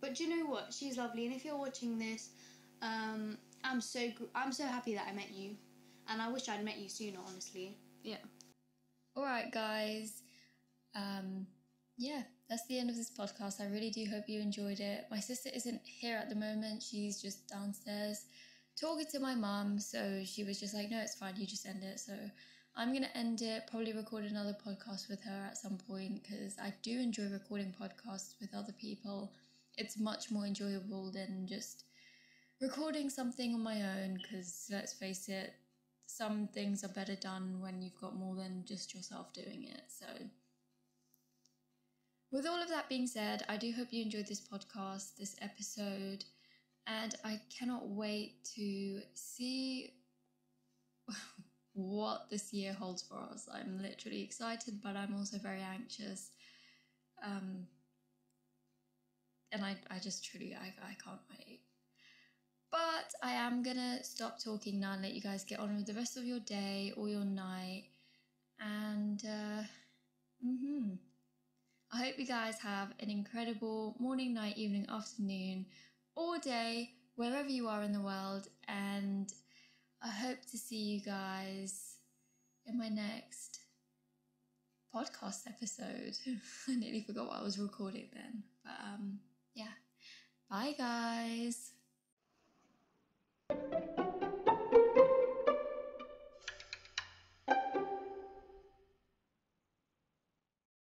but do you know what? She's lovely, and if you're watching this, I'm so happy that I met you, and I wish I'd met you sooner. Honestly. Yeah. All right, guys. Yeah, that's the end of this podcast. I really do hope you enjoyed it. My sister isn't here at the moment. She's just downstairs talking to my mum. So she was just like, no, it's fine. You just end it. So I'm going to end it, probably record another podcast with her at some point because I do enjoy recording podcasts with other people. It's much more enjoyable than just recording something on my own because let's face it, some things are better done when you've got more than just yourself doing it. So with all of that being said, I do hope you enjoyed this podcast, this episode, and I cannot wait to see what this year holds for us. I'm literally excited, but I'm also very anxious. And I just truly, I can't wait. But I am gonna stop talking now and let you guys get on with the rest of your day or your night. And I hope you guys have an incredible morning, night, evening, afternoon, or day, wherever you are in the world. And I hope to see you guys in my next podcast episode. I nearly forgot what I was recording then. But yeah. Bye, guys.